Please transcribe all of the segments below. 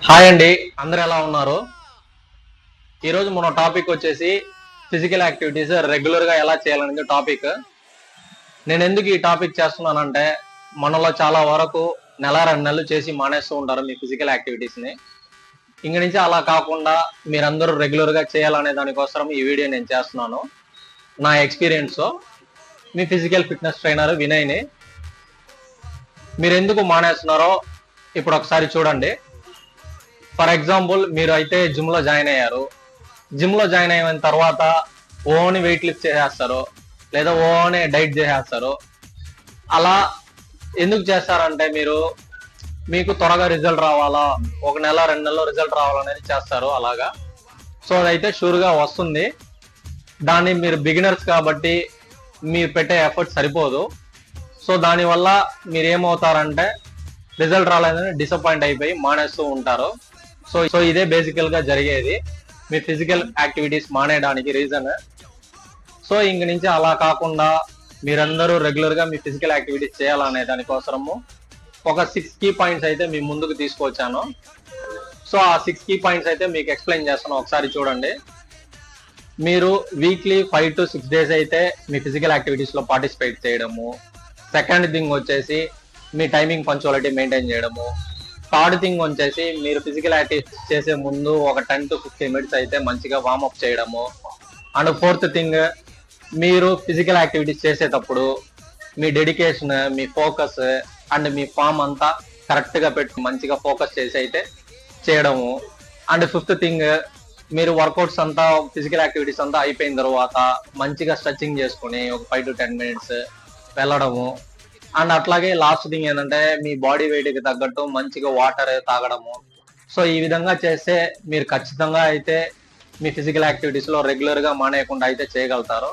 Hi అండి, అందరు ఎలా ఉన్నారు? ఈరోజు మన టాపిక్ వచ్చేసి ఫిజికల్ యాక్టివిటీస్ రెగ్యులర్గా ఎలా చేయాలనేది టాపిక్. నేను ఎందుకు ఈ టాపిక్ చేస్తున్నానంటే, మనలో చాలా వరకు నెల 2 నెలలు చేసి మానేస్తూ ఉంటారు మీ ఫిజికల్ యాక్టివిటీస్ని. ఇంక నుంచి అలా కాకుండా మీరందరూ రెగ్యులర్గా చేయాలనే దానికోసం ఈ వీడియో నేను చేస్తున్నాను. నా ఎక్స్పీరియన్స్ మీ ఫిజికల్ ఫిట్నెస్ ట్రైనర్ వినయ్ని. మీరు ఎందుకు మానేస్తున్నారో ఇప్పుడు ఒకసారి చూడండి. ఫర్ ఎగ్జాంపుల్, మీరు అయితే జిమ్లో జాయిన్ అయ్యారు. జిమ్లో జాయిన్ అయిన తర్వాత ఓన్ వెయిట్ లిఫ్ట్ చేసేస్తారు, లేదా ఓన్ డైట్ చేసేస్తారు. అలా ఎందుకు చేస్తారంటే, మీకు త్వరగా రిజల్ట్ రావాలా, 1 నెల 2 నెలల్లో రిజల్ట్ రావాలనేది చేస్తారు అలాగా. సో అదైతే షూర్గా వస్తుంది. దాన్ని మీరు బిగినర్స్ కాబట్టి మీరు పెట్టే ఎఫర్ట్ సరిపోదు. సో దానివల్ల మీరు ఏమవుతారంటే, రిజల్ట్ రాలేదని డిసప్పాయింట్ అయిపోయి మానేస్తూ ఉంటారు. సో ఇదే బేసికల్ గా జరిగేది మీ ఫిజికల్ యాక్టివిటీస్ మానేయడానికి రీజన్. సో ఇంక నుంచి అలా కాకుండా మీరందరూ రెగ్యులర్ గా మీ ఫిజికల్ యాక్టివిటీస్ చేయాలనే దానికోసము ఒక 6 కీ పాయింట్స్ అయితే మీ ముందుకు తీసుకొచ్చాను. సో ఆ 6 కీ పాయింట్స్ అయితే మీకు ఎక్స్ప్లెయిన్ చేస్తాను, ఒకసారి చూడండి. మీరు వీక్లీ 5 to 6 days అయితే మీ ఫిజికల్ యాక్టివిటీస్ లో పార్టిసిపేట్ చేయడము. సెకండ్ థింగ్ వచ్చేసి మీ టైమింగ్ పంక్చువాలిటీ మెయింటైన్ చేయడము. థర్డ్ థింగ్ వచ్చేసి మీరు ఫిజికల్ యాక్టివిటీస్ చేసే ముందు ఒక 10 to 15 minutes అయితే మంచిగా వార్మప్ చేయడము. అండ్ ఫోర్త్ థింగ్, మీరు ఫిజికల్ యాక్టివిటీస్ చేసేటప్పుడు మీ డెడికేషన్, మీ ఫోకస్ అండ్ మీ ఫామ్ అంతా కరెక్ట్గా పెట్టి మంచిగా ఫోకస్ చేసి అయితే చేయడము. అండ్ ఫిఫ్త్ థింగ్, మీరు వర్కౌట్స్ అంతా ఫిజికల్ యాక్టివిటీస్ అంతా అయిపోయిన తర్వాత మంచిగా స్ట్రెచింగ్ చేసుకుని ఒక 5 to 10 minutes వెళ్ళడము. అండ్ అట్లాగే లాస్ట్ థింగ్ ఏంటంటే, మీ బాడీ వెయిట్కి తగ్గట్టు మంచిగా వాటర్ తాగడము. సో ఈ విధంగా చేస్తే మీరు ఖచ్చితంగా అయితే మీ ఫిజికల్ యాక్టివిటీస్లో రెగ్యులర్గా మానేయకుండా అయితే చేయగలుగుతారు.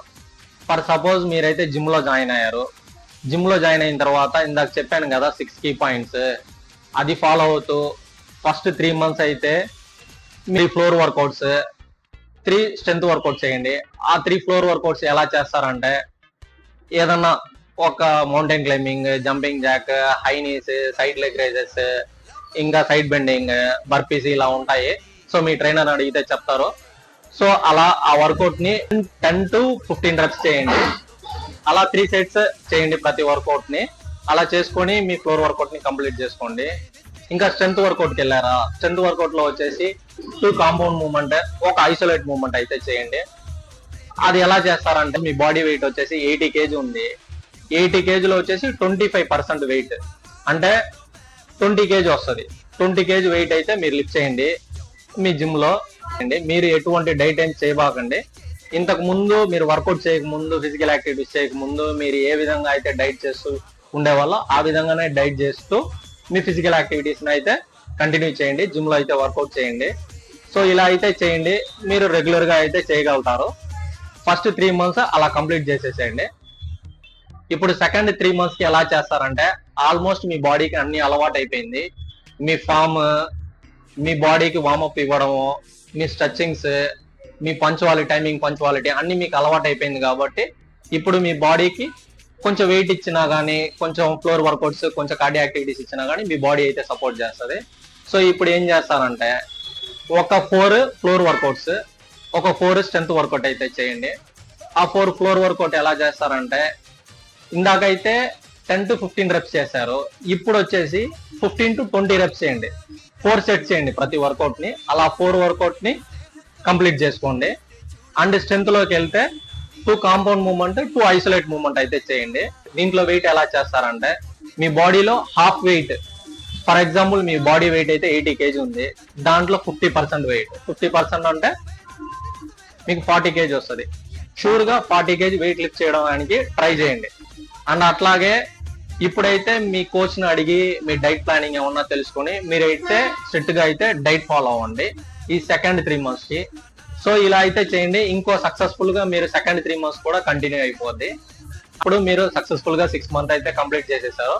ఫర్ సపోజ్ మీరైతే జిమ్లో జాయిన్ అయ్యారు. జిమ్లో జాయిన్ అయిన తర్వాత ఇందాక చెప్పాను కదా 6 కీ పాయింట్స్, అది ఫాలో అవుతూ ఫస్ట్ 3 months అయితే మీ ఫ్లోర్ వర్కౌట్స్, 3 స్ట్రెంత్ వర్కౌట్స్ చేయండి. ఆ 3 ఫ్లోర్ వర్కౌట్స్ ఎలా చేస్తారంటే, ఏదన్నా ఒక mountain climbing, jumping jack, high knees, side leg raises, ఇంకా సైడ్ బెండింగ్, బర్పీస్ ఇలా ఉంటాయి. సో మీ ట్రైనర్ అడిగితే చెప్తారు. సో అలా ఆ వర్కౌట్ ని 10 to 15 reps చేయండి. అలా 3 sets చేయండి ప్రతి వర్కౌట్ ని. అలా చేసుకొని మీ ఫ్లోర్ వర్కౌట్ ని కంప్లీట్ చేసుకోండి. ఇంకా స్ట్రెంత్ వర్కౌట్కి వెళ్ళారా, స్ట్రెంత్ వర్కౌట్ లో వచ్చేసి 2 కాంపౌండ్ మూవ్మెంట్, ఒక ఐసోలేట్ మూవ్మెంట్ అయితే చేయండి. అది ఎలా చేస్తారంటే, మీ బాడీ వెయిట్ వచ్చేసి 80 kg ఉంది. 80 kg లో వచ్చేసి 25% వెయిట్ అంటే 20 kg వస్తుంది. 20 kg వెయిట్ అయితే మీరు లిఫ్ట్ చేయండి మీ జిమ్ లో. మీరు ఎటువంటి డైట్ ఏం చేయబాకండి. ఇంతకు ముందు మీరు వర్కౌట్ చేయకముందు, ఫిజికల్ యాక్టివిటీస్ చేయకముందు మీరు ఏ విధంగా అయితే డైట్ చేస్తూ ఉండేవాళ్ళో ఆ విధంగానే డైట్ చేస్తూ మీ ఫిజికల్ యాక్టివిటీస్ అయితే కంటిన్యూ చేయండి. జిమ్ లో అయితే వర్కౌట్ చేయండి. సో ఇలా అయితే చేయండి, మీరు రెగ్యులర్ గా అయితే చేయగలుగుతారు. ఫస్ట్ 3 months అలా కంప్లీట్ చేసేసేయండి. ఇప్పుడు సెకండ్ 3 months కి ఎలా చేస్తారంటే, ఆల్మోస్ట్ మీ బాడీకి అన్ని అలవాటు అయిపోయింది. మీ ఫామ్, మీ బాడీకి వార్మప్ ఇవ్వడము, మీ స్ట్రెచ్చింగ్స్, మీ పంచువాలిటీ, టైమింగ్ పంచువాలిటీ అన్ని మీకు అలవాటు అయిపోయింది. కాబట్టి ఇప్పుడు మీ బాడీకి కొంచెం వెయిట్ ఇచ్చినా కానీ, కొంచెం ఫ్లోర్ వర్కౌట్స్, కొంచెం కార్డియో యాక్టివిటీస్ ఇచ్చినా కానీ మీ బాడీ అయితే సపోర్ట్ చేస్తుంది. సో ఇప్పుడు ఏం చేస్తారంటే, ఒక 4 ఫ్లోర్ వర్కౌట్స్, ఒక 4 స్ట్రెంత్ వర్కౌట్ అయితే చేయండి. ఆ 4 ఫ్లోర్ వర్కౌట్ ఎలా చేస్తారంటే, ఇందాకైతే 10 to 15 reps చేశారు, ఇప్పుడు వచ్చేసి 15 to 20 reps చేయండి. 4 sets చేయండి ప్రతి వర్కౌట్ ని. అలా 4 వర్కౌట్ ని కంప్లీట్ చేసుకోండి. అండ్ స్ట్రెంత్ లోకి వెళ్తే 2 కాంపౌండ్ మూవ్మెంట్, 2 ఐసోలేట్ మూవ్మెంట్ అయితే చేయండి. దీంట్లో వెయిట్ ఎలా చేస్తారంటే, మీ బాడీలో హాఫ్ వెయిట్, ఫర్ ఎగ్జాంపుల్ మీ బాడీ వెయిట్ అయితే 80 kg ఉంది, దాంట్లో 50% వెయిట్, 50% అంటే మీకు 40 kg వస్తుంది. షూర్ గా 40 kg వెయిట్ లిఫ్ట్ చేయడానికి ట్రై చేయండి. అండ్ అట్లాగే ఇప్పుడైతే మీ కోచ్ ని అడిగి మీ డైట్ ప్లానింగ్ ఏమన్నా తెలుసుకొని మీరైతే స్ట్రిక్ట్ గా అయితే డైట్ ఫాలో అవ్వండి ఈ సెకండ్ 3 months కి. సో ఇలా అయితే చేయండి. ఇంకో సక్సెస్ఫుల్ గా మీరు సెకండ్ 3 months కూడా కంటిన్యూ అయిపోద్ది. అప్పుడు మీరు సక్సెస్ఫుల్ గా 6 months అయితే కంప్లీట్ చేసేసారు.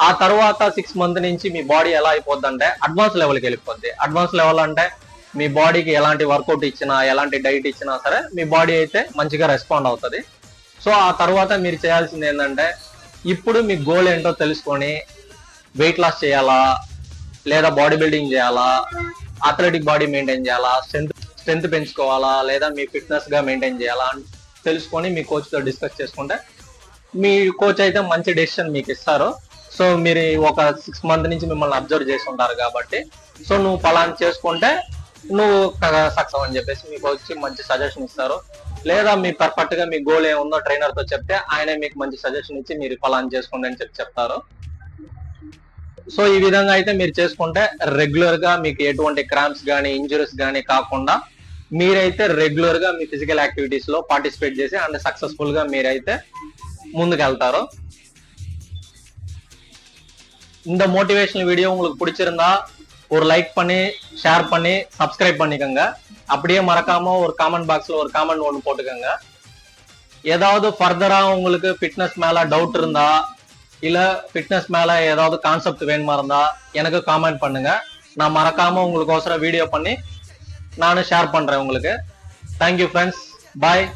ఆ తర్వాత 6 months నుంచి మీ బాడీ ఎలా అయిపోద్ది అంటే, అడ్వాన్స్ లెవెల్కి వెళ్ళిపోద్ది. అడ్వాన్స్ లెవెల్ అంటే మీ బాడీకి ఎలాంటి వర్కౌట్ ఇచ్చినా, ఎలాంటి డైట్ ఇచ్చినా సరే మీ బాడీ అయితే మంచిగా రెస్పాండ్ అవుతుంది. సో ఆ తర్వాత మీరు చేయాల్సింది ఏంటంటే, ఇప్పుడు మీ గోల్ ఏంటో తెలుసుకొని వెయిట్ లాస్ చేయాలా, లేదా బాడీ బిల్డింగ్ చేయాలా, అథ్లెటిక్ బాడీ మెయింటైన్ చేయాలా, స్ట్రెంత్ పెంచుకోవాలా, లేదా మీ ఫిట్నెస్ గా మెయింటైన్ చేయాలా అని తెలుసుకొని మీ కోచ్ తో డిస్కస్ చేసుకుంటే మీ కోచ్ అయితే మంచి డెసిషన్ మీకు ఇస్తారు. సో మీరు ఒక 6 months నుంచి మిమ్మల్ని అబ్జర్వ్ చేసి ఉంటారు కాబట్టి, సో నువ్వు పలాన్ చేసుకుంటే నువ్వు సక్సెస్ అని చెప్పేసి మీకు వచ్చి మంచి సజెషన్ ఇస్తారు. లేదా మీ పర్ఫెక్ట్ గా మీ గోల్ ఏముందో ట్రైనర్ తో చెప్తే ఆయనే మీకు మంచి సజెషన్ ఇచ్చి మీరు పలాన్ చేసుకోండి అని చెప్తారు. సో ఈ విధంగా అయితే మీరు చేసుకుంటే రెగ్యులర్ గా మీకు ఎటువంటి క్రాంప్స్ కానీ ఇంజురీస్ కానీ కాకుండా మీరైతే రెగ్యులర్ గా మీ ఫిజికల్ యాక్టివిటీస్ లో పార్టిసిపేట్ చేసి అండ్ సక్సెస్ఫుల్ గా మీరైతే ముందుకు వెళ్తారు. இந்த மோட்டிவேஷனல் வீடியோ உங்களுக்கு பிடிச்சிருந்தா ஒரு லைக் பண்ணி ஷேர் பண்ணி சப்ஸ்கிரைப் பண்ணிக்கோங்க. அப்படியே மறக்காம ஒரு காமெண்ட் பாக்ஸ்ல ஒரு காமெண்ட் ஒன்று போட்டுக்கோங்க. ஏதாவது ஃபர்தரா உங்களுக்கு ஃபிட்னஸ் மேல டவுட் இருந்தா இல்ல ஃபிட்னஸ் மேல ஏதாவது கான்செப்ட் வேணுமா இருந்தா எனக்கு காமெண்ட் பண்ணுங்க. நான் மறக்காம உங்களுக்கு வீடியோ பண்ணி நானும் ஷேர் பண்றேன் உங்களுக்கு. தேங்க்யூ ஃப்ரெண்ட்ஸ், பாய்.